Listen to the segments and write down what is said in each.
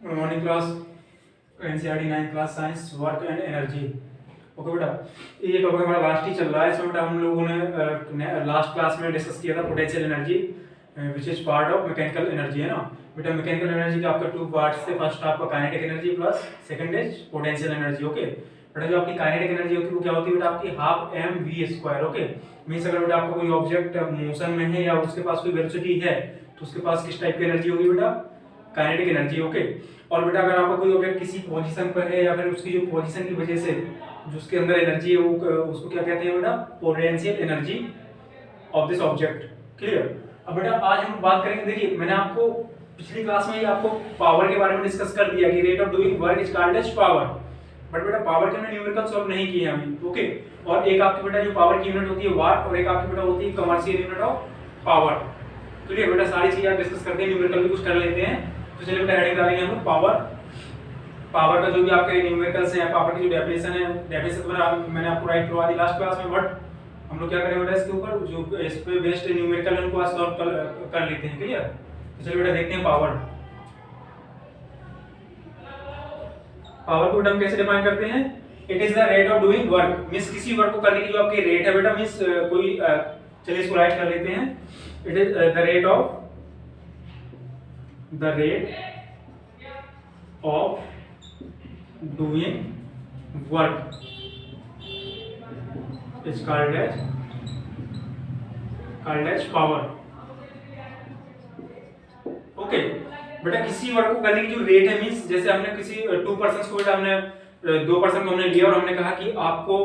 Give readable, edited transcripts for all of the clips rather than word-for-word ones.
Morning class NCERT 9 class science work and energy. Okay बेटा, ये topic हमारा last ही चल रहा है। इसमें बेटा हम लोगों ने लास्ट क्लास में डिस्कस किया था potential energy which is part of mechanical energy, है ना बेटा। मैकेनिकल एनर्जी के आपका टू पार्ट्स थे। फर्स्ट आपका kinetic energy plus second is potential energy. Okay बेटा, जो आपकी काइनेटिक एनर्जी होती है वो क्या होती है बेटा, आपकी half m v square. Okay means अगर बेटा आपका कोई ऑब्जेक्ट मोशन में है या उसके पास कोई वेलोसिटी है तो उसके पास किस टाइप की एनर्जी होगी बेटा, काइनेटिक एनर्जी। ओके और बेटा अगर आपका कोई ऑब्जेक्ट किसी पोजीशन पर है या फिर उसकी जो पोजीशन की वजह से जो उसके अंदर एनर्जी है वो उसको क्या कहते हैं बेटा, potential energy of this object. Clear. अब बेटा आज हम बात करेंगे, देखिए मैंने आपको पिछली क्लास में ही आपको पावर के बारे में डिस्कस कर दिया कि rate of doing work is called as power. But बेटा पावर के हमने न्यूमेरिकल सॉल्व नहीं किए हैं अभी। ओके और एक आपकी बेटा जो पावर की यूनिट होती है वाट और एक आपकी बेटा होती है commercial unit of power. Clear बेटा, सारी चीजें आप डिस्कस करते हैं, न्यूमेरिकल भी कुछ कर लेते हैं। तो चलिए बेटा हेडिंग डालेंगे हम लोग पावर का जो भी आपके न्यूमेरिकल्स हैं, पावर की जो डेफिनेशन है, डेफिनेशन तो मैंने आपको राइट करवा दी लास्ट क्लास में। बट हम लोग क्या करेंगे बेटा, इसके ऊपर जो इस पे बेस्ड न्यूमेरिकल है उनको आज सॉल्व कर लेते हैं। क्लियर। तो चलिए बेटा देखते हैं पावर को हम कैसे डिफाइन करते हैं। It is the rate of doing work, means किसी वर्क को करने की जो आपकी रेट है बेटा, मींस कोई चलिए इसको राइट कर लेते हैं। It is the rate of doing work is called as power। Okay बेटा, किसी वर्क को करने की जो रेट है, मींस जैसे हमने किसी 2 पर्सन को बेटा हमने 2 पर्सन को हमने लिया और हमने कहा कि आपको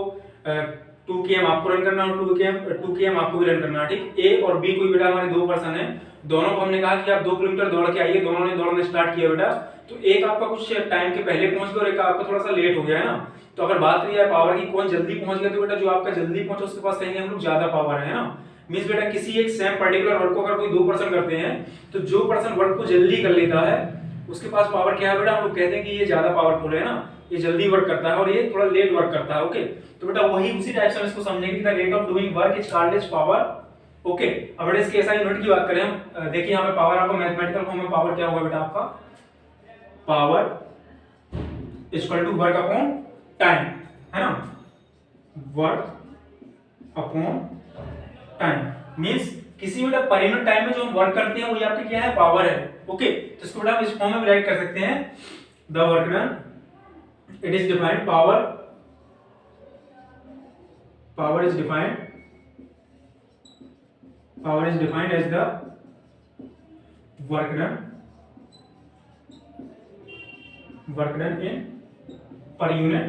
2 km आपको रन करना और 2 km आपको भी रन करना है, ठीक। ए और बी कोई बेटा हमारे 2 पर्सन है, दोनों को हमने कहा कि आप 2 किलोमीटर दौड़ के आइए। दोनों ने दौड़ना स्टार्ट किया बेटा, तो एक आपका कुछ टाइम के पहले पहुंच गया और एक आपका थोड़ा सा लेट हो गया, है ना। तो अगर बात करिए पावर की, कौन जल्दी पहुंच गया, तो बेटा जो आपका जल्दी पहुंचा उसके पास कहेंगे हम लोग ज्यादा पावर है ना। मींस बेटा किसी एक सेम पर्टिकुलर वर्क को अगर कोई 2 पर्सन करते हैं तो जो पर्सन वर्क को जल्दी कर लेता है उसके पास पावर क्या है बेटा, हम लोग कहते हैं कि ये ज्यादा पावरफुल है ना, ये जल्दी वर्क करता है और ये थोड़ा लेट वर्क करता है। ओके तो बेटा वही उसी टाइप से हम इसको समझेंगे कि the rate of doing work is called as power. Okay अब बेटा इसके ऐसा यूनिट की बात करें हम, देखिए यहाँ पे पावर आपका मैथमेटिकल फॉर्म में पावर क्या होगा बेटा, आपका power equal to work upon time, है ना, वर्क अपॉन टाइम। मींस किसी बेटा पर यूनिट टाइम में जो हम वर्क करते हैं वो आपकी क्या है, पावर है। ओके तो इसको बेटा हम इस फॉर्म में राइट कर सकते हैं, the work done it is defined power is defined as the work done in per unit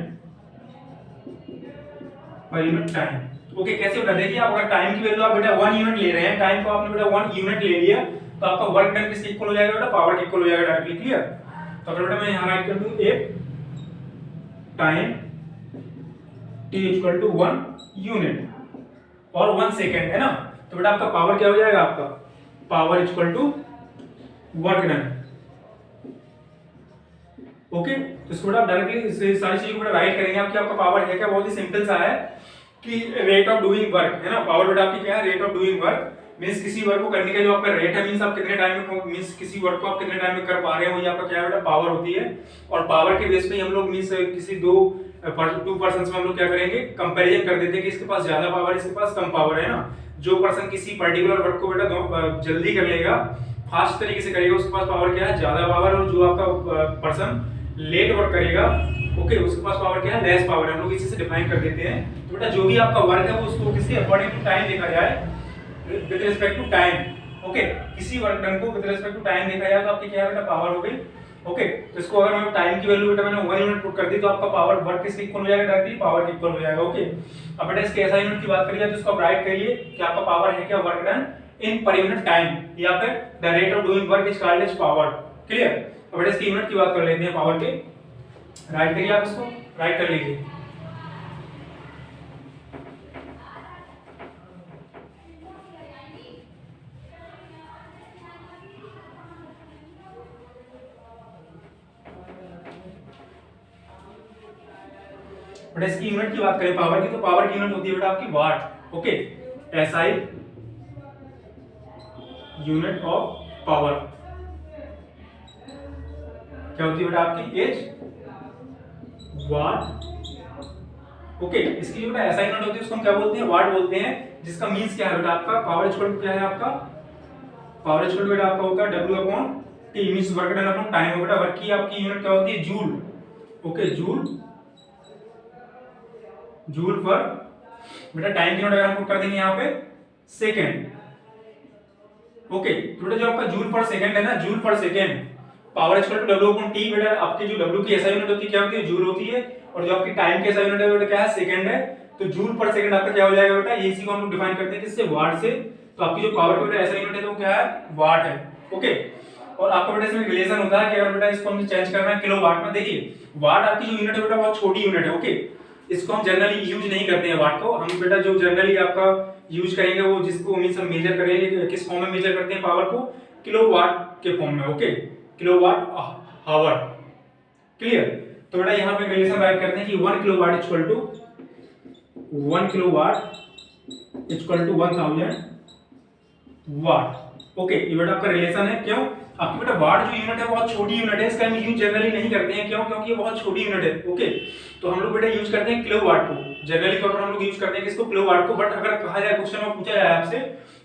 time. Okay कैसे होता है, देखिए आप अगर टाइम की वैल्यू आप बेटा 1 यूनिट ले रहे हैं, टाइम को आपने बेटा 1 यूनिट ले लिया तो आपका वर्क डन किसके इक्वल हो जाएगा बेटा, पावर के इक्वल हो जाएगा डायरेक्टली। क्लियर। तो अगर बेटा मैं यहां राइट कर दूं एक time t equal to 1 unit और 1 सेकंड, है ना, तो बेटा आपका पावर क्या हो जाएगा, आपका power equal to work done. Okay तो इसको बेटा आप डायरेक्टली सारी चीजों को बेटा राइट करेंगे आप कि आपका पावर है क्या, बहुत ही सिंपल सा है कि रेट ऑफ डूइंग वर्क, है ना। पावर बेटा आपकी क्या है, rate of doing work means किसी वर्क को करने का जो आपका रेट है, मींस आप कितने टाइम में, मींस किसी वर्क को आप कितने टाइम में कर पा रहे हैं, वही आपका क्या है बेटा, पावर होती है। और पावर के बेस पे हम लोग मींस किसी 2 पर्सन में हम लोग क्या करेंगे, कंपैरिजन कर देते हैं कि इसके पास ज्यादा पावर है, इसके पास कम पावर है ना। जो पर्सन किसी पर्टिकुलर वर्क को बेटा जल्दी कर लेगा, फास्ट तरीके से करेगा, उसके पास पावर क्या है, ज्यादा पावर। और जो आपका पर्सन लेट वर्क करेगा, ओके उसके पास पावर क्या है, लेस पावर है। हम लोग इसी से डिफाइन कर देते हैं। तो बेटा जो भी आपका वर्क है वो उसको किसी अकॉर्डिंग टू टाइम देखा जाए, with respect to time. Okay किसी वर्क डन को विद रिस्पेक्ट टू टाइम देखा जाए तो आपकी क्या है बेटा, पावर हो गई। ओके तो इसको अगर मैं टाइम की वैल्यू बेटा मैंने 1 यूनिट पुट कर दी तो आपका पावर वर्क किसके इक्वल हो जाएगा, डायरेक्टली पावर के इक्वल हो जाएगा। ओके अब बेटा इसके ऐसा यूनिट की बात करिए तो इसको आप राइट करिए कि आपका पावर है क्या, work done in per unit time, या फिर the rate of doing work is called as power. Clear. अब बेटा इसकी यूनिट की बात कर लेते हैं पावर के, राइट करिए आप इसको, राइट कर लीजिए। बेटा इसकी यूनिट की बात करें पावर की, तो पावर की यूनिट होती है बेटा आपकी watt. Okay SI unit of power क्या होती है बेटा आपकी एच वाट। ओके, इसकी जो बेटा एसआई यूनिट होती है उसको हम क्या बोलते हैं, वाट बोलते हैं, जिसका मींस क्या है बेटा आपका पावर इक्वल टू क्या है आपका, पावर इक्वल टू बेटा आपका होता है W upon T, means work done upon time. बेटा वर्क की आपकी यूनिट क्या होती है, जूल। ओके, जूल, जूल पर बेटा टाइम की यूनिट अगर हम पुट कर देंगे यहाँ पे सेकेंड। ओके, तो बेटा जो आपका जूल पर सेकंड है ना, joule per second, power equal to W upon T. बेटा आपकी जो W की एसआई यूनिट होती है क्या होती है, जूल होती है, और जो आपकी टाइम की एसआई यूनिट है बेटा क्या है, सेकंड है। तो जूल पर सेकंड आपका क्या हो जाएगा बेटा, इसी को हम लोग डिफाइन करते हैं किससे, वाट से। तो आपकी जो पावर की बेटा एसआई यूनिट है तो क्या है, वाट है। ओके, और आपका बेटा इसमें रिलेशन होता है कि अगर बेटा इसको हमें चेंज करना है किलोवाट में, देखिए वाट आपकी जो यूनिट है बेटा बहुत छोटी यूनिट है। ओके, इसको हम जनरली यूज नहीं करते हैं वाट को, हम बेटा जो जनरली आपका यूज करेंगे वो जिसको मींस हम मेजर करेंगे किस फॉर्म में मेजर करते हैं पावर को, किलोवाट के फॉर्म में। Okay, kilowatt hour, clear. तो बेटा यहाँ पे रिलेशन राइट करते हैं कि 1 kilowatt equal to 1 kilowatt equal to 1000 watt. Okay, ये बेटा आपका रिलेशन है। क्यों, आपकी बेटा वाट जो यूनिट है बहुत छोटी यूनिट है, इसका हम यूज जनरली नहीं करते हैं। क्यों, क्योंकि ये बहुत छोटी यूनिट है। ओके, तो हम लोग बेटा यूज करते हैं किलोवाट को, जनरली तौर पर हम लोग यूज करते हैं किसको, किलोवाट को। बट अगर कहा जाए क्वेश्चन में पूछा जाए आपसे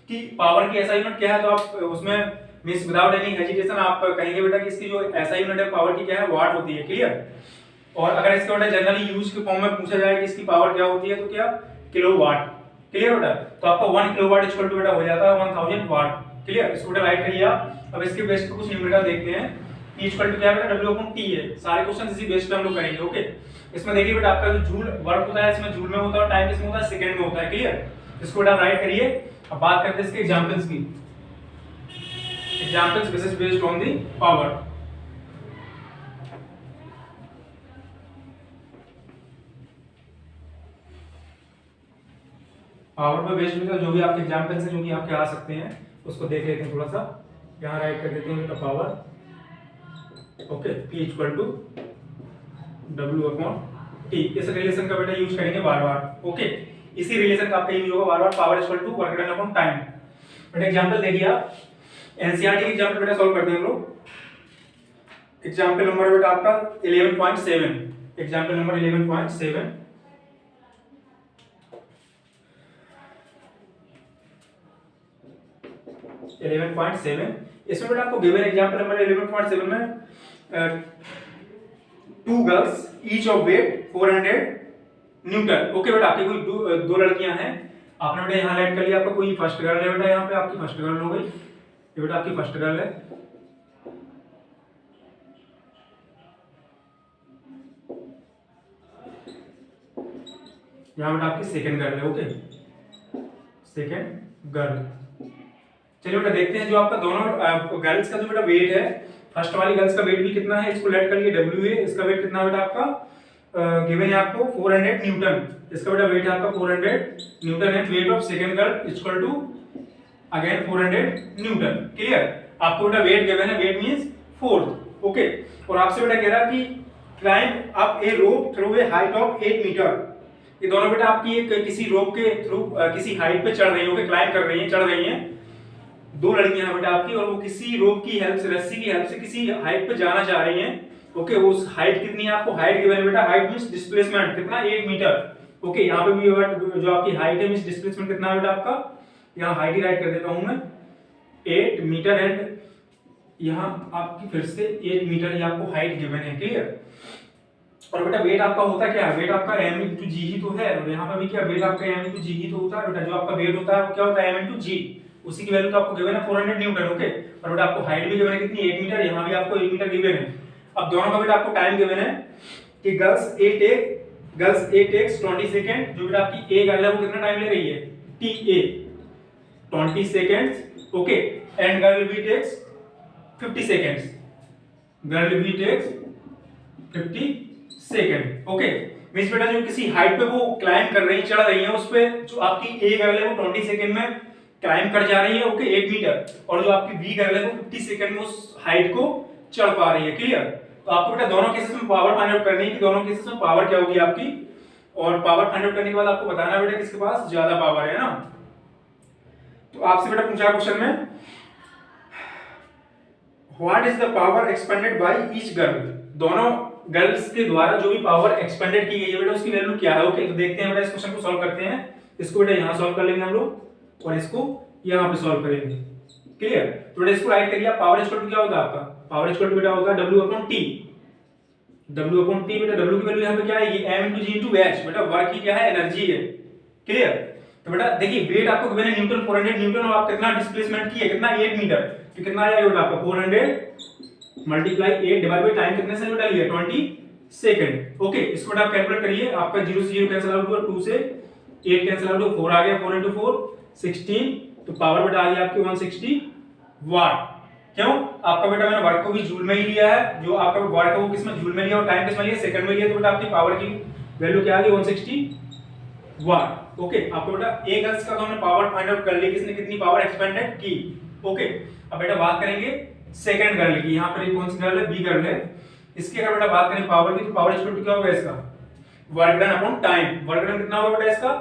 कि पावर की एसआई यूनिट क्या है, तो आप उसमें मींस विदाउट एनी हेजिटेशन आप कहेंगे बेटा कि इसकी जो एसआई यूनिट है पावर की क्या है, वाट होती है। क्लियर। और अगर इसके बेटा जनरली यूज के फॉर्म में पूछा जाए कि इसकी पावर क्या होती है, तो क्या, किलोवाट। क्लियर बेटा, तो आपका 1 किलोवाट इक्वल टू बेटा हो जाता है 1000 वाट। क्लियर, इसको बेटा राइट करिए आप। अब इसके बेस पे कुछ न्यूमेरिकल देखते हैं। E इक्वल टू क्या है बेटा, W अपॉन T है। सारे क्वेश्चन इसी बेस पे हम लोग करेंगे। ओके, इसमें देखिए बेटा आपका जो जूल वर्क होता है इसमें जूल में होता है, टाइम किसमें होता है, सेकंड में होता है। क्लियर, इसको बेटा राइट करिए। अब बात करते हैं इसके एग्जांपल्स की। Examples this is based on the power. Power पे बेस्ड बेटा जो भी आपके एग्जांपल्स हैं जो कि आपके आ सकते हैं उसको देख लेते हैं थोड़ा सा। यहाँ राइट कर देते हैं बेटा power. Okay, P equal to W upon T। इस रिलेशन का बेटा यूज करेंगे बार बार। ओके, इसी रिलेशन का आपका यूज होगा बार बार, power equal to work done upon time. बेटा एग्जांपल देखिए आप, एनसीईआरटी के एग्जांपल बेटा सॉल्व करते हैं हम लोग। एग्जांपल नंबर बेटा आपका 11.7, एग्जांपल नंबर 11.7। इसमें बेटा आपको गिवन एग्जांपल नंबर 11.7 में two girls each of weight 400 newton. Okay बेटा, आपकी कोई दो लड़कियां हैं, आपने बेटा यहाँ लेट कर लिया, आपका कोई फर्स्ट गर्ल है बेटा, यहाँ पे आपकी फर्स्ट गर्ल हो गई, ये बेटा आपकी फर्स्ट गर्ल है। यहाँ बेटा आपकी सेकंड गर्ल है। Okay, second girl. चलिए बेटा देखते हैं जो आपका दोनों गर्ल्स का जो बेटा वेट है, फर्स्ट वाली गर्ल्स का वेट भी कितना है, इसको लेट कर लिए W है। इसका वेट कितना बेटा आपका गिवन है आपको 400 न्यूटन, इसका बेटा वेट है आपका 400 न्यूटन है। Weight of second girl equal to again 400 newton. Clear, आपको बेटा वेट गिवन है, वेट मींस फोर्स। ओके, और आपसे बेटा कह रहा कि climb up a rope through a height of 8 metre. ये दोनों बेटा आपकी एक किसी रोप के थ्रू किसी हाइट पे चढ़ रही है, क्लाइंब कर रही है, चढ़ रही है। दो लड़कियां हैं बेटा आपकी, और वो किसी रोप की हेल्प से, रस्सी की हेल्प से किसी हाइट पे जाना चाह रही हैं। ओके, उस हाइट कितनी है आपको, हाइट गिवन है बेटा, हाइट मींस डिस्प्लेसमेंट कितना, 8 मीटर। ओके, यहाँ पे भी जो आपकी हाइट है मींस डिस्प्लेसमेंट कितना है बेटा आपका, यहाँ हाइट ही राइट कर देता हूं मैं 8 मीटर, एंड यहाँ आपकी फिर से 8 मीटर ये आपको हाइट गिवन है। क्लियर, और बेटा वेट आपका होता क्या है, वेट आपका m इंटू जी ही तो है, और यहाँ पर भी क्या वेट आपका m इंटू जी ही तो होता है बेटा। जो आपका वेट होता है वो क्या होता है, m इंटू जी, उसी की वैल्यू तो आपको गिवन है 400 न्यूटन। ओके, और बेटा आपको हाइट भी गिवन है कितनी, 8 मीटर, यहाँ भी आपको 8 मीटर गिवन है। अब दोनों का बेटा आपको टाइम गिवन है कि गर्ल्स ए टेक्स 20 सेकंड। जो बेटा आपकी ए गर्ल है वो कितना टाइम ले रही है, TA 20 seconds. Okay, and girl B takes 50 seconds, girl B takes 50 second. Okay, means बेटा जो किसी हाइट पे वो क्लाइंब कर रही है, चढ़ रही है, उस पे जो आपकी ए गर्ल है वो 20 सेकंड में क्लाइंब कर जा रही है। ओके, 8 मीटर, और जो आपकी बी गर्ल है वो 50 सेकंड में उस हाइट को चढ़ पा रही है। क्लियर, तो आपको बेटा दोनों केसेस में पावर फाइंड आउट करनी है कि दोनों केसेस में पावर क्या होगी आपकी, और पावर फाइंड आउट करने के बाद आपको बताना बेटा किसके पास ज्यादा पावर है ना। तो आपसे बेटा पूछा क्वेश्चन में what is the power expanded by each girl, दोनों गर्ल्स के द्वारा जो भी पावर एक्सपेंडेड की गई है बेटा उसकी वैल्यू क्या है। ओके, तो देखते हैं बेटा इस क्वेश्चन को सॉल्व करते हैं। इसको बेटा यहाँ सॉल्व कर लेंगे हम लोग और इसको यहाँ पे सॉल्व करेंगे। क्लियर, तो बेटा इसको राइट करिए। पावर इक्वल टू क्या होगा आपका, पावर इक्वल टू बेटा होगा W upon T। W upon T बेटा W की वैल्यू यहाँ पे क्या आएगी, M into G into H। बेटा वर्क की क्या है, एनर्जी है। क्लियर, तो बेटा देखिए वेट आपको गिवन है न्यूटन 400 न्यूटन और आप कितना डिस्प्लेसमेंट की है, कितना 8 मीटर, तो कितना आएगा बेटा आपका 400 मल्टीप्लाई 8 डिवाइड बाय टाइम कितने से बेटा लिया 20 सेकंड। ओके, इसको बेटा आप कैलकुलेट करिए। आपका 0 से 0 कैंसिल आउट हुआ, 2 से 8 कैंसिल आउट हुआ, 4 आ गया, 4 into 4 16, तो पावर बेटा आ गई आपकी 160 वाट। क्यों, आपका बेटा मैंने वर्क को भी जूल में ही लिया है, जो आपका वर्क है वो किसमें, जूल में लिया और टाइम किसमें लिया, सेकंड में लिया, तो बेटा आपकी पावर की वैल्यू क्या आ गई 160 वाट। ओके, आपको बेटा एक गर्ल्स का तो हमने पावर फाइंड आउट कर लिया, किसने कितनी पावर एक्सपेंडेड की। ओके, अब बेटा बात करेंगे सेकंड गर्ल की। यहाँ पर कौन सी गर्ल है, बी गर्ल है। इसकी अगर बेटा बात करें पावर की, तो पावर इक्वल टू क्या होगा इसका, work done upon time. Work done कितना होगा बेटा इसका,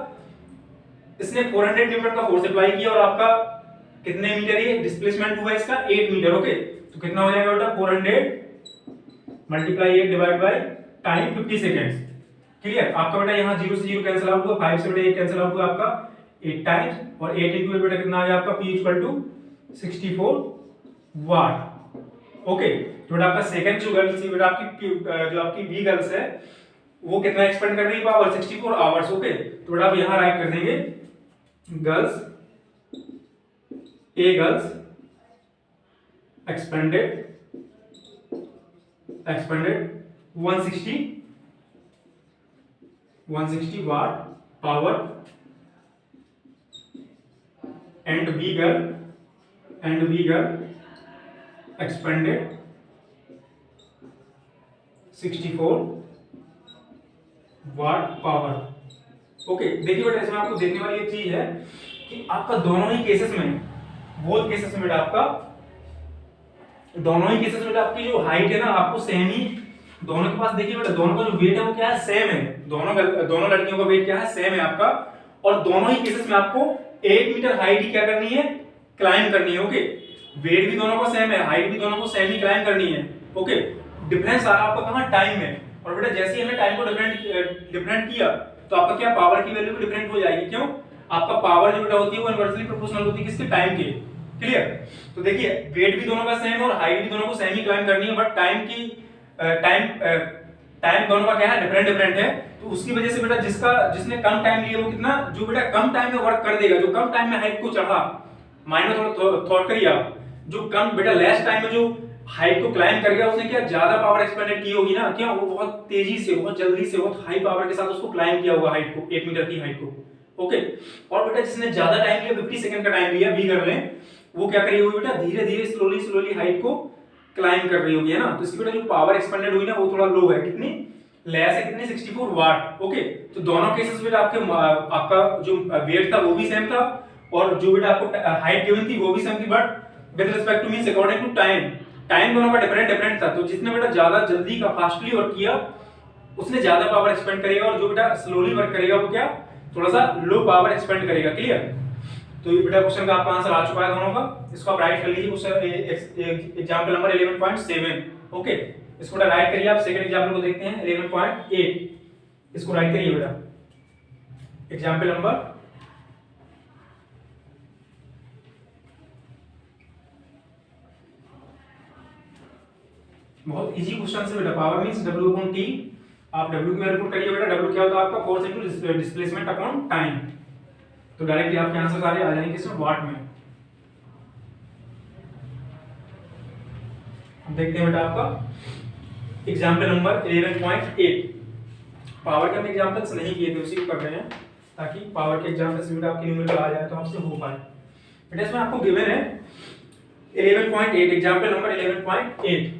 इसने 400 न्यूटन का फोर्स अप्लाई किया और आपका कितने मीटर ये डिस्प्लेसमेंट हुआ इसका 8 मीटर। ओके, तो कितना हो जाएगा बेटा 400 multiply 8 divide by time 50 seconds. Clear, आपका बेटा यहाँ 0 से 0 कैंसिल आउट हुआ, 5 से बेटा 8 कैंसिल आउट हुआ आपका 8 टाइम्स, और 8 into 8 बेटा कितना आ गया आपका P equal to 64 watt. Okay, तो बेटा आपका सेकंड जो गर्ल्स थी बेटा आपकी जो आपकी बी गर्ल्स है वो कितना एक्सपेंड कर रही है पावर 64 आवर्स। ओके, तो बेटा आप यहाँ राइट कर देंगे girls A girls expended 160 watt power, and B girl expended 64 watt power. Okay, देखिए बेटा इसमें आपको देखने वाली एक चीज है कि आपका दोनों ही केसेस में, बोथ केसेस में बेटा आपका दोनों ही केसेस में आपकी जो हाइट है ना आपको सेम ही, दोनों के पास देखिए बेटा दोनों का जो वेट है वो क्या है, सेम है। दोनों लड़कियों का वेट क्या है, सेम है आपका, और दोनों ही केसेस में आपको 8 मीटर हाइट ही क्या करनी है, क्लाइंब करनी है। ओके, वेट भी दोनों का सेम है, हाइट भी दोनों को सेम ही क्लाइंब करनी है। ओके, डिफरेंस आ रहा है आपका कहां, टाइम में। और बेटा जैसे ही हमने टाइम को डिफरेंट किया तो आपका क्या पावर की वैल्यू भी डिफरेंट हो जाएगी। क्यों, आपका पावर जो बेटा होती है वो इनवर्सली प्रोपोर्शनल होती है किसके, टाइम के। क्लियर, तो देखिए वेट भी दोनों का सेम है और हाइट भी दोनों को सेम ही क्लाइंब करनी है, बट टाइम दोनों का क्या है, डिफरेंट है। तो उसकी वजह से बेटा जिसने कम टाइम लिया वो कितना, जो बेटा कम टाइम में वर्क कर देगा, जो कम टाइम में हाइट को चढ़ा, माइंड में थोड़ा थॉट करिए आप, जो कम बेटा लेस टाइम में जो हाइट को क्लाइंब कर गया उसने क्या ज्यादा पावर एक्सपेंडेड की होगी ना, क्या वो बहुत तेजी से, बहुत जल्दी से, बहुत हाई पावर के साथ उसको क्लाइंब किया होगा हाइट को, 8 मीटर की हाइट को। ओके, और बेटा जिसने ज्यादा टाइम लिया, 50 सेकंड का टाइम लिया बी कर रहे हैं, वो क्या करी होगी बेटा, धीरे धीरे स्लोली हाइट को क्लाइंब कर रही होगी, है ना। तो इसकी बेटा जो पावर एक्सपेंडेड हुई ना वो थोड़ा लो है, कितनी लेस है, कितनी 64 वाट। ओके, तो दोनों केसेस बेटा आपका जो वेट था वो भी सेम था, और जो बेटा आपको हाइट गिवन थी वो भी सेम थी, but with respect to means according to time दोनों का डिफरेंट था। तो जिसने बेटा ज्यादा जल्दी का फास्टली वर्क किया उसने ज्यादा पावर एक्सपेंड करेगा, और जो बेटा स्लोली वर्क करेगा वो क्या, थोड़ा सा लो पावर एक्सपेंड करेगा। क्लियर, तो ये बेटा क्वेश्चन का आपका आंसर आ चुका है दोनों का। इसको आप राइट कर लीजिए, क्वेश्चन एग्जांपल नंबर 11.7। ओके, इसको बेटा राइट करिए। आप सेकंड एग्जांपल को देखते हैं 11.8, इसको राइट करिए बेटा, एग्जांपल नंबर बहुत इजी क्वेश्चन है बेटा। Power means W upon T, आप W की वैल्यू पुट करिए बेटा। W क्या होता है आपका, force into displacement upon time, तो डायरेक्टली आपके आंसर सारे आ जाएंगे किसमें, वाट में। देखते हैं बेटा आपका एग्जांपल नंबर 11.8। पावर के हम एग्जांपल्स नहीं किए थे, उसी को कर रहे हैं ताकि पावर के एग्जांपल्स भी आपके न्यूमेरिकल आ जाए तो आपसे हो पाए। बेटा इसमें आपको गिवन है 11.8, एग्जांपल नंबर 11.8।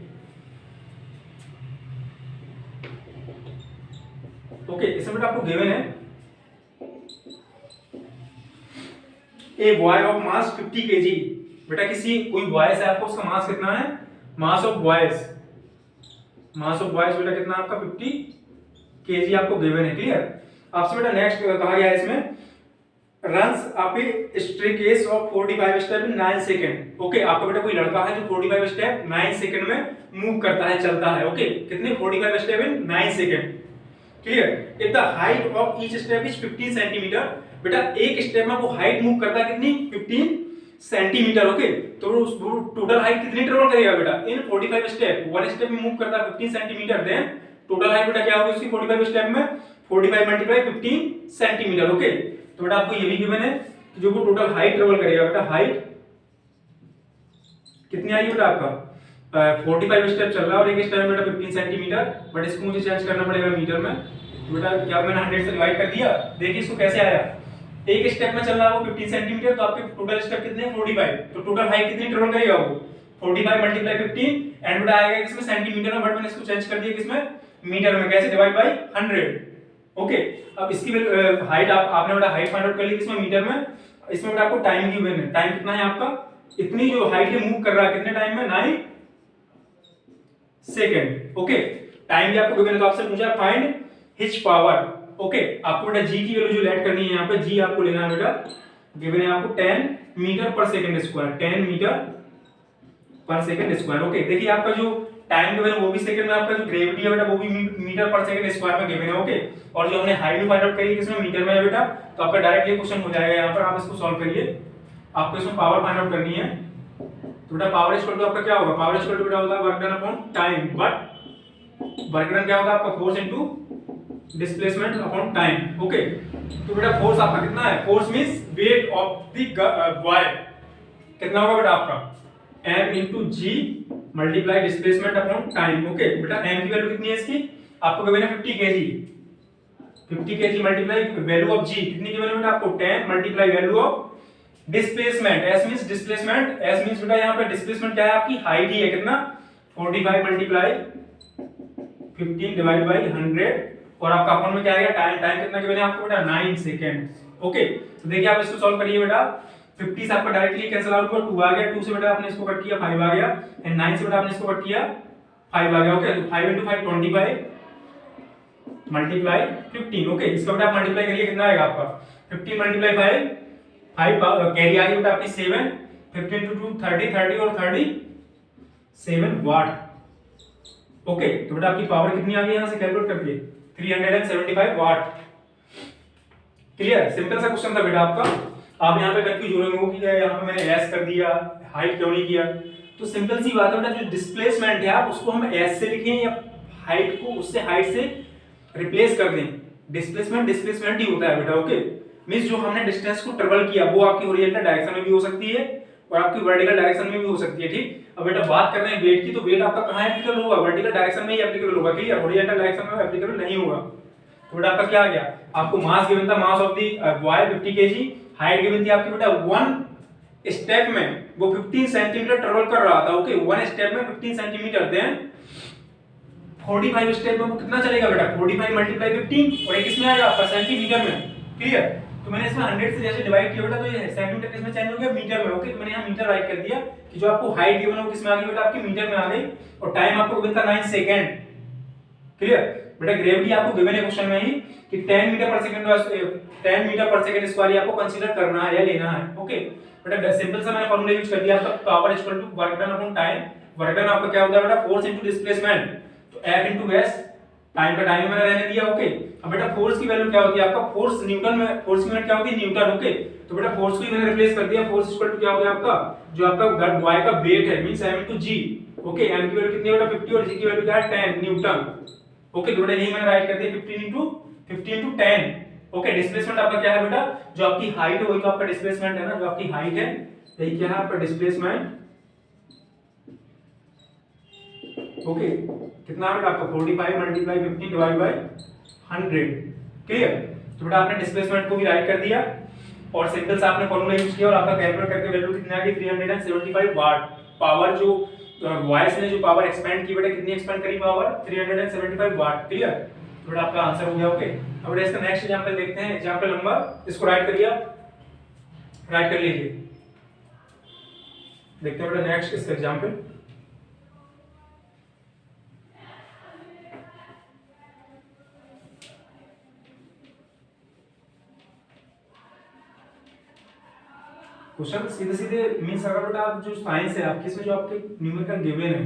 ओके, इसमें बेटा आपको गिवन है a boy of mass 50 kg। बेटा कोई बॉयज है, आपको उसका मास कितना है, मास ऑफ बॉयज बेटा कितना आपका 50 kg आपको गिवन है। क्लियर, आपसे बेटा नेक्स्ट कहा गया है इसमें runs up A staircase of 45 step in 9 second. Okay, आपका बेटा कोई लड़का है जो 45 स्टेप 9 सेकंड में मूव करता है, चलता है। ओके, कितने 45 step in 9 second. Clear? If the height of each step is 15 centimetre, बेटा एक स्टेप में वो हाइट मूव करता है कितनी? 15 सेंटीमीटर। ओके, तो उस टोटल हाइट कितनी ट्रेवल करेगा बेटा इन 45 स्टेप? वन स्टेप में मूव करता है 15 सेंटीमीटर, देन टोटल हाइट बेटा क्या होगी उसकी 45 स्टेप में? 45 मल्टीप्लाई 15 सेंटीमीटर। ओके, तो बेटा आपको ये भी गिवन है कि जो वो टोटल हाइट ट्रेवल करेगा बेटा, हाइट कितनी आई बेटा आपका 45 स्टेप चल रहा है और एक स्टेप बेटा 15 सेंटीमीटर, बट इसको मुझे चेंज करना पड़ेगा मीटर में। तो बेटा क्या मैंने 100 से डिवाइड कर दिया, देखिए इसको कैसे आया। एक स्टेप में चल रहा है वो 15 सेंटीमीटर, तो आपके टोटल स्टेप कितने? 45। तो टोटल हाइट कितनी ट्रेवल करेगा वो? 45 मल्टीप्लाई 15 एंड बेटा आएगा किसमें? सेंटीमीटर में, बट मैंने इसको चेंज कर दिया किसमें? मीटर में। कैसे? Divide by 100। ओके, अब इसकी हाइट आपने बेटा हाइट फाइंड आउट कर ली किसमें? मीटर में। इसमें बेटा आपको टाइम गिवन है, टाइम कितना है आपका? इतनी जो हाइट ये मूव कर रहा है कितने टाइम में? 9 सेकंड। ओके, टाइम भी आपको गिवन है, तो आपसे पूछा फाइंड हिच पावर। ओके, आपको बेटा जी की वैल्यू जो लेट करनी है यहाँ पे, जी आपको लेना है बेटा, गिवन है आपको 10 मीटर पर सेकंड स्क्वायर, 10 मीटर पर सेकंड स्क्वायर। ओके, देखिए आपका जो टाइम गिवन है वो भी सेकंड में, आपका जो ग्रेविटी है बेटा वो भी मीटर पर सेकंड स्क्वायर में गिवन है। ओके, और जो हमने हाइट भी फाइंड आउट करी है किसमें? मीटर में है बेटा, तो आपका डायरेक्ट ये क्वेश्चन हो जाएगा यहाँ पर। आप इसको सॉल्व करिए, आपको इसमें पावर फाइंड आउट करनी है। तो बेटा पावर इक्वल टू आपका क्या होगा? पावर इक्वल टू बेटा होता है work done upon time, but work done क्या होता है आपका? Force into displacement upon time. Okay, तो बेटा फोर्स आपका कितना है? Force means weight of the boy कितना होगा बेटा आपका? m into g multiply displacement upon time. Okay, बेटा m की वैल्यू कितनी है इसकी? आपको गिवन है 50 kg, 50 kg multiply value of g कितनी गिवन है बेटा आपको? 10 multiply value of displacement, s means displacement, s means बेटा यहाँ पे डिस्प्लेसमेंट क्या है आपकी? हाइट ही है। कितना? 45 मल्टीप्लाई 15 डिवाइड बाय 100, और आपका अपन में क्या आएगा? टाइम, टाइम कितना गिवन है आपको बेटा? 9 सेकंड। ओके, तो देखिए आप इसको सॉल्व करिए बेटा, 50 से आपका डायरेक्टली कैंसिल आउट हुआ, 2 आ गया, 2 से बेटा आपने इसको कट किया 5 आ गया, एंड 9 से बेटा आपने इसको कट किया 5 आ गया। ओके, तो 5 into 5 25 मल्टीप्लाई 15। ओके, इसका बेटा आप मल्टीप्लाई करिए, कितना आएगा आपका? 15 मल्टीप्लाई 5, 5 कैरी आ गई बेटा आपकी 7, 15 to 2 30, 30 और 30 7 वाट। ओके, तो बेटा आपकी पावर कितनी आ गई यहां से कैलकुलेट करके? 375 वाट। क्लियर? सिंपल सा क्वेश्चन था बेटा आपका। आप यहाँ पे कंफ्यूज हो रहे हो कि यहाँ पे मैंने एस कर दिया, हाइट क्यों नहीं किया? तो सिंपल सी बात है बेटा, जो डिस्प्लेसमेंट है आप उसको हम एस से लिखें या हाइट को उससे हाइट से रिप्लेस कर दें, डिस्प्लेसमेंट डिस्प्लेसमेंट ही होता है बेटा। ओके, मींस जो हमने डिस्टेंस को ट्रेवल किया वो आपकी हॉरिजॉन्टल डायरेक्शन में भी हो सकती है और आपकी वर्टिकल डायरेक्शन में भी हो सकती है। ठीक, अब बेटा बात कर रहे हैं वेट की, तो वेट आपका कहाँ एप्लीकेबल होगा? वर्टिकल डायरेक्शन में ही एप्लीकेबल होगा। क्लियर? हॉरिजॉन्टल डायरेक्शन में एप्लीकेबल नहीं होगा। तो बेटा आपका क्या आ गया? आपको मास गिवन था, mass of the boy 50 kg, height given थी आपकी बेटा 1 स्टेप में वो 15 सेंटीमीटर ट्रेवल कर रहा था। ओके, 1 स्टेप में 15 सेंटीमीटर, देन 45 स्टेप में वो कितना चलेगा बेटा? 45 मल्टीप्लाई 15, और एक इसमें आएगा आपका सेंटीमीटर में। क्लियर? तो मैंने इसमें 100 से जैसे डिवाइड किया बेटा, तो ये सेंटीमीटर किसमें चेंज हो गया? मीटर में। ओके, तो मैंने यहाँ मीटर राइट कर दिया कि जो आपको हाइट गिवन है वो किसमें आ गई बेटा? आपकी मीटर में आ गई, और टाइम आपको गिवन था 9 सेकंड। क्लियर? बेटा ग्रेविटी आपको गिवन है क्वेश्चन में ही कि 10 मीटर पर सेकंड, 10 मीटर पर सेकंड स्क्वायर आपको कंसीडर करना है या लेना है। ओके, बेटा सिंपल सा मैंने फार्मूला यूज कर दिया आपका, power equal to work done upon time. Work done आपका क्या होता है बेटा? फोर्स इनटू डिस्प्लेसमेंट, तो F इनटू S, टाइम का टाइम मैंने रहने दिया। ओके, अब बेटा फोर्स की वैल्यू क्या होती है आपका? फोर्स न्यूटन में, फोर्स की यूनिट क्या होती है? न्यूटन। ओके, तो बेटा फोर्स को मैंने रिप्लेस कर दिया, फोर्स इक्वल टू क्या हो गया आपका? जो आपका बॉय का वेट है means M into G। Okay, M की वैल्यू कितनी है बेटा? 50, और G की वैल्यू क्या है? 10 न्यूटन। ओके, तो बेटा यही मैंने राइट कर दिया 15 into 10। ओके, डिस्प्लेसमेंट आपका क्या है बेटा? जो आपकी हाइट है वही तो आपका डिस्प्लेसमेंट है ना, जो आपकी हाइट है यही क्या है आपका डिस्प्लेसमेंट। ओके, कितना है बेटा आपका? 45 मल्टीप्लाई 15 डिवाइड बाय 100। क्लियर? तो बेटा आपने डिस्प्लेसमेंट को भी राइट कर दिया और सिंपल सा आपने फॉर्मूला यूज किया और आपका कैलकुलेट करके वैल्यू कितनी आ गई? 375 वाट। पावर जो वॉइस ने जो पावर एक्सपेंड की बेटा, कितनी एक्सपेंड करी पावर? 375 वाट। क्लियर? तो बेटा आपका आंसर हो गया। ओके, अब बेटा इसका नेक्स्ट एग्जांपल देखते हैं। एग्जांपल नंबर, इसको राइट करिए, राइट कर लीजिए। देखते हैं बेटा नेक्स्ट इसका एग्जांपल। क्वेश्चन सीधे सीधे मीन्स अगर बेटा आप जो साइंस है आपके इसमें जो आपके न्यूमेरिकल गिवन है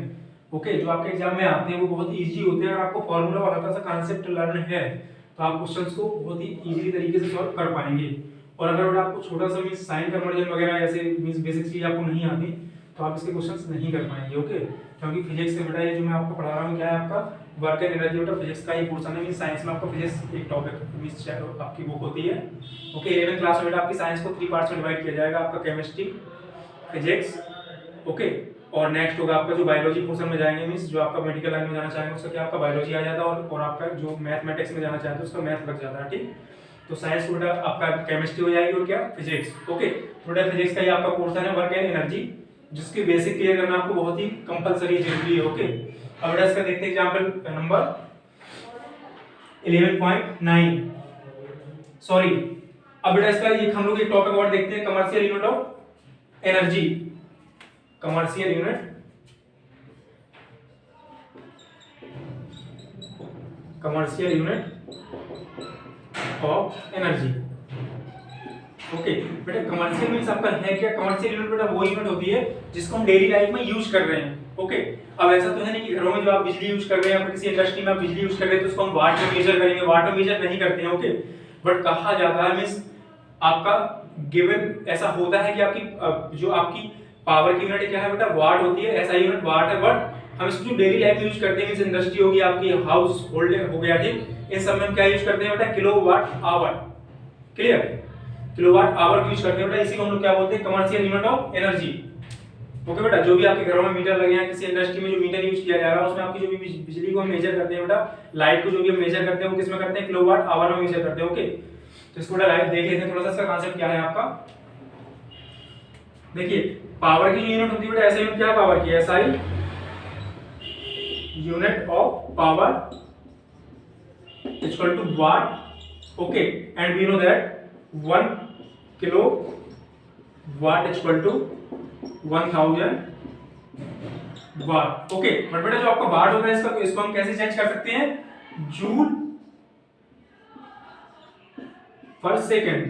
ओके जो आपके एग्जाम में आते हैं वो बहुत इजी होते हैं। अगर आपको फॉर्मूला और हल्का सा कांसेप्ट लर्न है तो आप क्वेश्चंस को बहुत ही इजीली तरीके से सॉल्व कर पाएंगे। और अगर बेटा आपको छोटा सा मीन्स साइन कन्वर्जन वगैरह ऐसे मीन्स बेसिक चीज आपको नहीं आती तो आप इसके क्वेश्चंस नहीं कर पाएंगे ओके। क्योंकि फिजिक्स से बेटा ये जो मैं आपको पढ़ा रहा हूँ क्या है आपका वर्क एंड एनर्जी बेटा फिजिक्स का ही पोर्शन है। मीन्स साइंस में आपका फिजिक्स एक टॉपिक मीन्स आपकी बुक होती है ओके। 11th क्लास में बेटा आपकी साइंस को 3 पार्ट्स में डिवाइड किया जाएगा, आपका केमिस्ट्री, फिजिक्स ओके। और नेक्स्ट होगा आपका जो बायोलॉजी पोर्शन में जाएंगे मीन्स जो आपका मेडिकल लाइन में जाना चाहेंगे उसका क्या आपका बायोलॉजी आ जाता है और आपका जो मैथमेटिक्स में जाना चाहते हैं उसका मैथ लग जाता है ठीक। तो साइंस बेटा आपका केमिस्ट्री हो जाएगी और क्या फिजिक्स ओके। थोड़ा फिजिक्स का ही आपका पोर्शन है वर्क एंड एनर्जी जिसकी बेसिक क्लियर करना आपको बहुत ही कंपलसरी जरूरी है ओके। अब बेटा इसका देखते हैं एग्जांपल नंबर 11.9 सॉरी। अब बेटा इसका ये हम लोग एक टॉपिक और देखते हैं commercial unit of energy. Commercial unit of energy okay. बेटा कमर्शियल मींस आपका है क्या? कमर्शियल यूनिट बेटा वो यूनिट होती है जिसको हम डेली लाइफ में यूज कर रहे हैं ओके। अब ऐसा तो है नहीं कि घरों में जो आप बिजली यूज कर रहे हैं या किसी इंडस्ट्री में आप बिजली यूज कर रहे हैं तो उसको हम वाट में मेजर करेंगे, वाट में मेजर नहीं करते हैं ओके। बट कहा जाता है मींस आपका गिवन ऐसा होता है कि आपकी जो आपकी पावर की यूनिट क्या है बेटा वाट होती है, ऐसा यूनिट वाट है। बट हम इसको डेली लाइफ में यूज करते हैं मींस इंडस्ट्री होगी आपकी, हाउस होल्ड हो गया ठीक, इन सब में हम क्या यूज करते हैं बेटा kilowatt hour. Clear? Kilowatt hour use करते हैं बेटा, इसी को हम लोग क्या बोलते हैं commercial unit of energy okay. बेटा जो भी आपके घरों में मीटर लगे हैं, किसी इंडस्ट्री में जो मीटर यूज किया जा रहा है उसमें आपकी जो भी बिजली को हम मेजर करते हैं बेटा, लाइट को जो भी हम मेजर करते हैं वो किस में करते हैं किलोवाट आवर में मेजर करते हैं ओके। तो इसको बेटा लाइट देख लेते हैं थोड़ा सा, इसका कांसेप्ट क्या है आपका। देखिए पावर की जो यूनिट होती है बेटा ऐसे यूनिट क्या पावर की SI unit of power equal to watt okay. And we know that 1 kilo watt equal to 1000 watt okay. But बेटा जो आपका वाट होता है इसको हम कैसे चेंज कर सकते हैं जूल पर सेकंड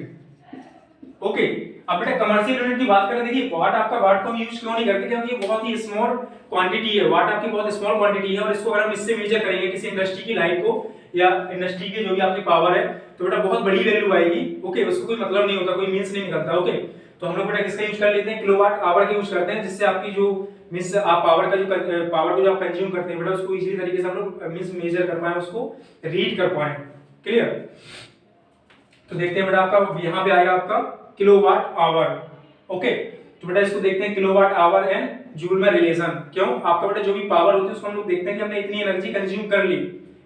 ओके। अब बेटा कमर्शियल यूनिट की बात करें, देखिए वाट आपका वाट को हम यूज क्यों नहीं करते क्योंकि ये बहुत ही स्मॉल क्वांटिटी है, वाट आपकी बहुत स्मॉल क्वांटिटी है। और इसको अगर हम इससे मेजर करेंगे किसी इंडस्ट्री की लाइट को या इंडस्ट्री की जो भी आपकी पावर है तो बेटा बहुत बड़ी वैल्यू आएगी ओके। उसको कोई मतलब नहीं होता, कोई मींस नहीं निकलता ओके। तो हम लोग बेटा किसका यूज कर लेते हैं किलोवाट आवर का यूज करते हैं, जिससे आपकी जो मींस आप पावर को जो आप कंज्यूम करते हैं बेटा उसको इजीली तरीके से हम लोग मींस मेजर कर पाए, उसको रीड कर पाए। क्लियर? तो देखते हैं बेटा आपका यहाँ पे आएगा आपका किलोवाट आवर ओके। तो बेटा इसको देखते हैं किलोवाट आवर एंड जूल में रिलेशन। क्यों? आपका बेटा जो भी पावर होती है उसको हम लोग देखते हैं कि हमने इतनी एनर्जी कंज्यूम कर ली,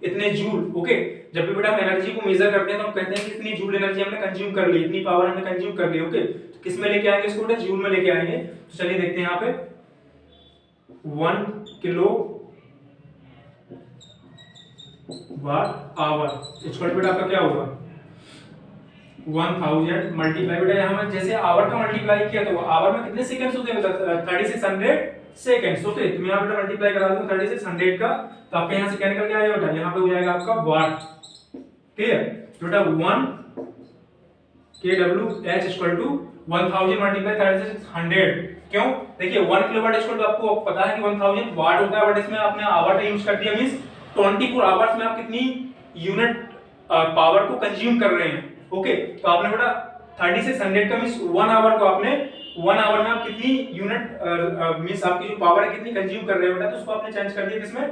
इतने जूल ओके। जब भी बेटा हम एनर्जी को मेजर करते हैं तो हम कहते हैं कि इतनी जूल एनर्जी हमने कंज्यूम कर ली, इतनी पावर हमने कंज्यूम कर ली ओके। तो किस में लेके आएंगे इसको बेटा जूल में लेके आएंगे। तो चलिए देखते हैं यहाँ पे 1 किलो वाट आवर इक्वल बेटा आपका क्या होगा 1000 मल्टीप्लाई बेटा यहाँ में जैसे आवर का मल्टीप्लाई किया तो आवर में कितने सेकंड्स होते हैं बेटा 3600 सेकंड्स ओके। तो मैं यहाँ बेटा मल्टीप्लाई करा दूं 3600 का तो आपके यहाँ से क्या निकल के आएगा बेटा यहाँ पे हो जाएगा आपका वाट। क्लियर? तो बेटा 1 kWh इक्वल टू 1000 मल्टीप्लाई 3600 क्यों? देखिए 1 किलोवाट इक्वल टू आपको पता है कि 1000 वाट होता है, बट इसमें आपने आवर का यूज कर दिया मींस 24 आवर्स में आप कितनी यूनिट पावर को कंज्यूम कर रहे हैं ओके। तो आपने बेटा 3600 का मींस 1 आवर को आपने 1 आवर में आप कितनी यूनिट मींस आपकी जो पावर है कितनी कंज्यूम कर रहे हो बेटा, तो उसको आपने चेंज कर दिया किसमें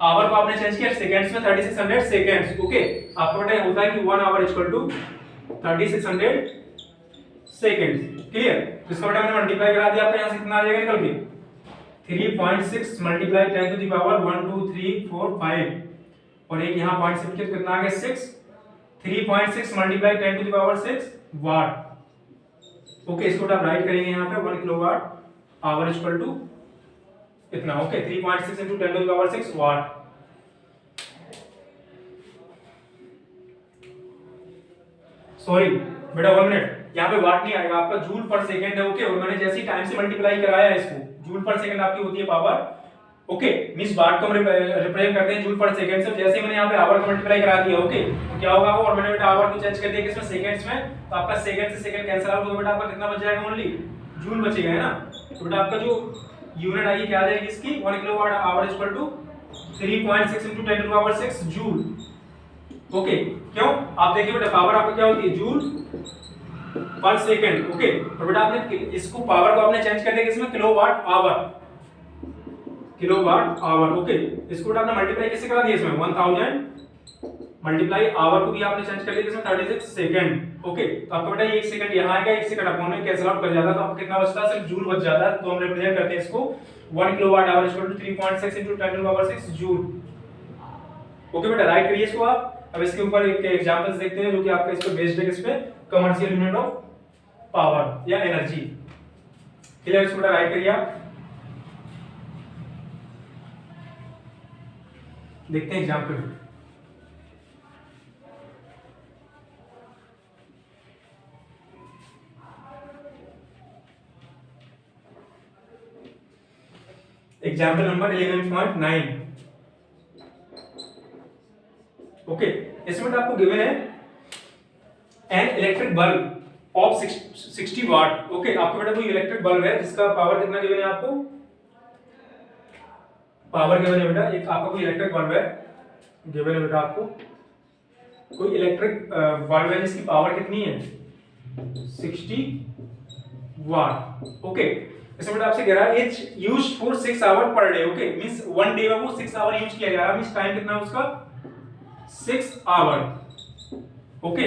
आवर को आपने चेंज किया सेकंड्स में 3600 सेकंड्स ओके। आपको बेटा होता है कि 1 hour equal to 3600 seconds. Clear? तो इसका बेटा हमने मल्टीप्लाई करा दिया, आपका यहां से कितना आ जाएगा निकल के 3.6 मल्टीप्लाई 10 टू द पावर 1 2 3 4 5 और एक यहां 0.6 के कितना आ गया 6 3.6 multiply 10 to the power 6 watt okay. इसको आप राइट करेंगे यहां पे 1 किलोवाट आवर इक्वल टू इतना okay 3.6 into 10 to the power 6 watt. Sorry बेटा 1 मिनट, यहाँ पे वाट नहीं आएगा, आपका जूल पर सेकंड है ओके। और मैंने जैसे ही टाइम से मल्टीप्लाई कराया इसको, जूल पर सेकंड आपकी होती है पावर ओके। मींस वाट को हम रिप्रेजेंट करते हैं जूल पर सेकंड से। जैसे ही मैंने यहाँ पे आवर को मल्टीप्लाई करा दिया ओके तो क्या होगा वो, और मैंने बेटा आवर को चेंज कर दिया किसमें सेकंड्स में, तो आपका सेकंड से सेकंड कैंसिल आउट होगा बेटा, आपका कितना बच जाएगा ओनली जूल बचेगा, है ना। तो बेटा आपका जो यूनिट आएगी क्या आ जाएगी इसकी, 1 kilowatt hour equal to 3.6 × 10⁻⁶ joule. Okay, क्यों? आप देखिए बेटा पावर आपका क्या होती है, जूल पर सेकंड। ओके, और बेटा आपने इसको पावर को आपने चेंज कर दिया किसमें, kilowatt hour, kilowatt hour. Okay, इसको बेटा आपने मल्टीप्लाई किससे करा दिया इसमें, 1000 मल्टीप्लाई आवर को भी आपने चेंज कर दिया किसमें, 36 सेकंड। ओके, तो आपका बेटा 1 सेकंड यहाँ आएगा, 1 सेकंड अपॉन में कैंसिल आउट कर जाता है, तो आपको कितना बचता है, सिर्फ जूल बच जाता है। तो हम रिप्रेजेंट करते हैं इसको 1 kilowatt hour equal to 3.6 × 10⁻⁶ joule. Okay बेटा, राइट करिए इसको आप। अब इसके ऊपर एक एग्जांपल्स देखते हैं जो कि आपका इस पे बेस्ड है, किस पे, कमर्शियल यूनिट ऑफ पावर या एनर्जी। क्लियर, इसको बेटा राइट करिए आप। देखते हैं एग्जांपल। Example number 11.9। ओके, इसमें आपको गिवन है an electric bulb of 60 watt. Okay, आपको बेटा कोई इलेक्ट्रिक बल्ब है जिसका पावर कितना गिवन है, आपको पावर गिवन है बेटा, एक आपका कोई इलेक्ट्रिक बल्ब है गिवन है बेटा, आपको कोई इलेक्ट्रिक बल्ब है जिसकी पावर कितनी है, 60 वाट। ओके, इसमें बेटा आपसे कह रहा है it's used for 6 hour per day. Okay, means one day में वो 6 आवर यूज किया जा रहा है, मींस टाइम कितना है उसका, 6 आवर। ओके,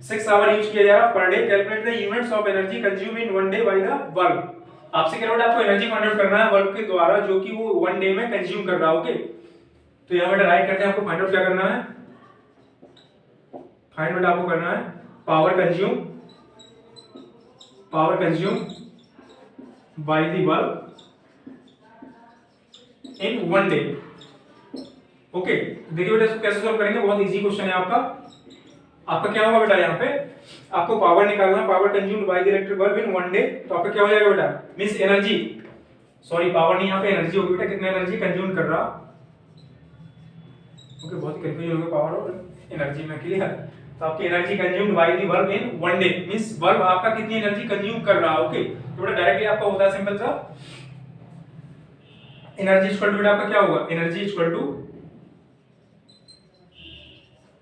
6 आवर यूज किया जा रहा है per day. Calculate the units of energy consume in one day by the bulb. आपसे कह रहा है आपको एनर्जी फाइंड आउट करना है बल्ब के द्वारा जो कि वो वन डे में कंज्यूम कर रहा है। ओके, तो यहां बेटा राइट करते हैं, आपको फाइंड आउट क्या करना है, फाइंड बेटा आपको करना है power consume by the bulb in one day. Okay, देखिए बेटा इसको कैसे सॉल्व करेंगे, बहुत इजी क्वेश्चन है आपका। आपका क्या होगा बेटा, यहाँ पे आपको पावर निकालना है, power consumed by the electric bulb in one day. तो आपका क्या हो जाएगा बेटा, मींस एनर्जी, सॉरी पावर नहीं, यहाँ पे एनर्जी होगी बेटा, कितना एनर्जी कंज्यूम कर रहा। ओके, बहुत ही कंफ्यूजन होगा पावर और एनर्जी में, क्लियर। तो आपकी energy consumed by the bulb in one day, means bulb आपका कितनी एनर्जी कंज्यूम कर रहा। ओके, तो बेटा डायरेक्टली आपका होता है सिंपल सा, एनर्जी इक्वल टू बेटा आपका क्या होगा, एनर्जी इक्वल टू,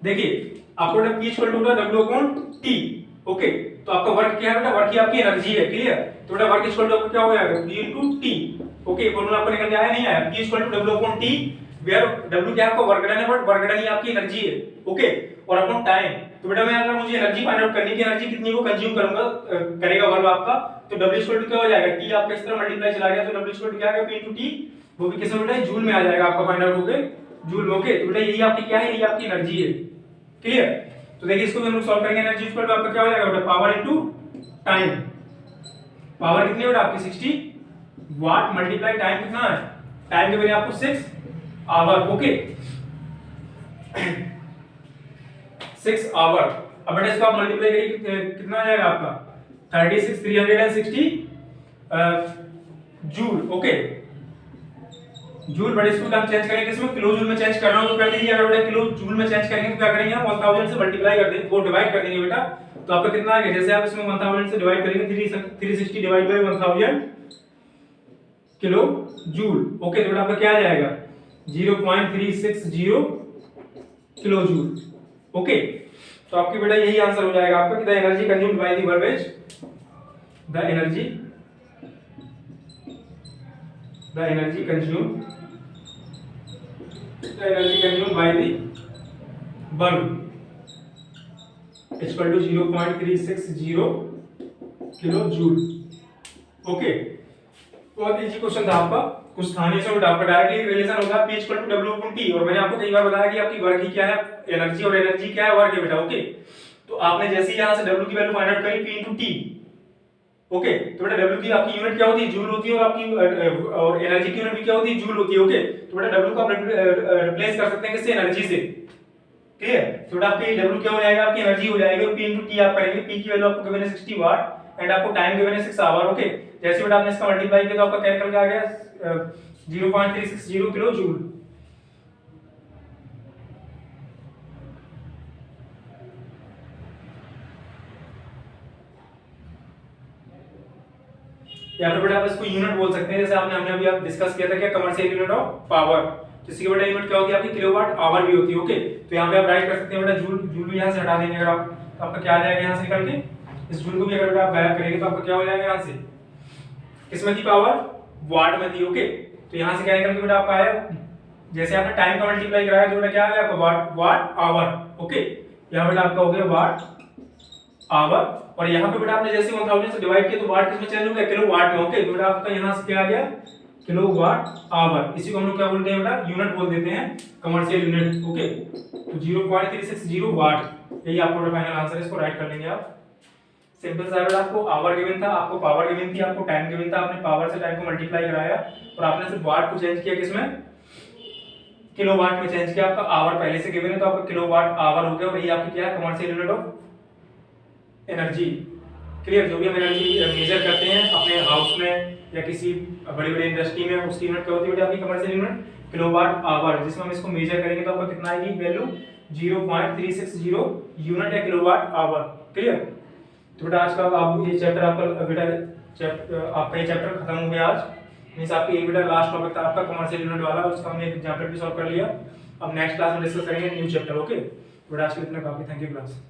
देखिए आपको बेटा P इक्वल टू होगा W/T। ओके, तो आपका वर्क क्या है बेटा, वर्क ही आपकी एनर्जी है, क्लियर। तो बेटा वर्क इक्वल टू आपको क्या हो जाएगा, P/T। ओके, फॉर्मूला आपको निकल के आया नहीं आया, P equal to W/T, where W क्या है आपका वर्क डन है, बट वर्क डन ही आपकी एनर्जी है। ओके, और अपॉन टाइम, तो बेटा मैं अगर मुझे एनर्जी फाइंड आउट करनी की एनर्जी कितनी वो कंज्यूम करेगा बल्ब आपका, तो W इक्वल टू क्या हो जाएगा, T आपका इस तरह मल्टीप्लाई चला गया, तो W इक्वल टू क्या आ गया, P/T, वो भी किसमें बेटा, जूल में आ जाएगा आपका, फाइंड आउट होके जूल में। ओके, तो बेटा यही आपकी क्या है, यही आपकी एनर्जी है, क्लियर। तो देखिए इसको भी हम लोग सॉल्व करेंगे, एनर्जी इक्वल टू आपका क्या हो जाएगा बेटा, पावर इनटू टाइम। पावर कितनी है बेटा आपकी 60 वाट मल्टीप्लाई टाइम कितना है, टाइम के वैल्यू आपको 6 आवर। Okay, 6 our. अब बेटा इसको आप मल्टीप्लाई करिए, कितना आ जाएगा आपका 360 जूल। ओके, जूल, बड़े इसको हम चेंज करेंगे इसमें किलो जूल में चेंज कर रहा हूं तो कर दीजिए। अगर बेटा किलो जूल में चेंज करेंगे तो क्या करेंगे हम 1000 से मल्टीप्लाई कर देंगे, वो डिवाइड कर देंगे बेटा, तो आपका कितना आएगा, जैसे आप इसमें 1000 से डिवाइड करेंगे 360 divide by 1000 kilo joule. Okay, तो बेटा आपका क्या आ जाएगा 0.360 किलो जूल। ओके, तो आपकी बेटा यही आंसर हो जाएगा आपका कि the energy consumed by the bulb is the energy consumed by the bulb is equal to 0.360 kilo joule. Okay, बहुत इजी क्वेश्चन था आपका, कुछ था नहीं इसमें, आपका डायरेक्टली रिलेशन होगा P इक्वल टू W/T, और मैंने आपको कई बार बताया कि आपकी वर्क ही क्या है, एनर्जी, और एनर्जी क्या है, वर्क है बेटा। ओके, तो आपने जैसे ही यहां से W की वैल्यू फाइंड आउट करी P/T। ओके, तो बेटा W की आपकी यूनिट क्या होती है, जूल होती है, और आपकी और एनर्जी की यूनिट भी क्या होती है, जूल होती है। ओके, तो बेटा W को आप रिप्लेस कर सकते हैं किससे, एनर्जी से, क्लियर। तो बेटा आपकी W क्या हो जाएगा, आपकी एनर्जी हो जाएगी, और P/T आप करेंगे, P की वैल्यू आपको गिवन है 60 वाट एंड आपको टाइम गिवन है 6 आवर। ओके, जैसे बेटा आपने इसका मल्टीप्लाई किया तो आपका क्या निकल के आ गया 0.360 किलो जूल। या फिर बेटा आप इसको यूनिट बोल सकते हैं, जैसे हमने अभी आप डिस्कस किया था क्या कमर्शियल यूनिट ऑफ पावर, तो इसकी बेटा यूनिट क्या होती है आपकी किलोवाट आवर भी होती है। ओके, तो यहाँ पे आप राइट कर सकते हैं बेटा जूल, जूल भी यहाँ से हटा देंगे अगर आप, तो आपका क्या आ जाएगा यहाँ से निकल के, इस जूल को भी अगर बेटा आप गायब करेंगे तो आपका क्या हो जाएगा यहाँ से, किसमें थी पावर, वाट में थी। ओके, तो यहाँ से क्या निकल के बेटा आपका आया, जैसे आपने टाइम का मल्टीप्लाई कराया तो बेटा क्या आ गया आपका वाट, वाट आवर। ओके, यहाँ बेटा आपका हो गया वाट आवर, और यहाँ पे बेटा आपने जैसे 1000 से डिवाइड किया तो वाट किसमें चेंज हो गया, किलो वाट में। ओके, तो बेटा आपका यहाँ से क्या आ गया, किलो वाट आवर, इसी को हम लोग क्या बोलते हैं बेटा, यूनिट बोल देते हैं, कमर्शियल यूनिट। ओके, तो 0.360 वाट, यही आपको फाइनल आंसर है, इसको राइट कर लेंगे आप। सिंपल सा बेटा, आपको आवर गिवन था, आपको पावर गिवन थी, आपको टाइम गिवन था, आपने पावर से टाइम को मल्टीप्लाई कराया और आपने सिर्फ वाट को चेंज किया किसमें, किलोवाट में चेंज किया। आपका आवर पहले से गिवन है तो आपका किलोवाट आवर हो गया, और ये आपकी क्या है, commercial unit of energy. Clear, जो भी हम एनर्जी मेजर करते हैं अपने हाउस में या किसी बड़ी बड़ी इंडस्ट्री में, उसकी यूनिट क्या होती है बेटा आपकी कमर्शियल यूनिट, किलोवाट आवर, जिसमें हम इसको मेजर करेंगे तो आपका कितना आएगी वैल्यू, 0.360 यूनिट या किलोवाट आवर। क्लियर, तो बेटा आज का आप ये चैप्टर आपका बेटा आपका ये चैप्टर खत्म हो गया आज, मींस आपकी एक बेटा लास्ट टॉपिक था आपका कमर्शियल यूनिट वाला, उसका हमने एक एग्जांपल भी सॉल्व कर लिया। अब नेक्स्ट क्लास में डिस्कस करेंगे न्यू चैप्टर। ओके, बेटा आज के लिए इतना काफी, थैंक यू क्लास।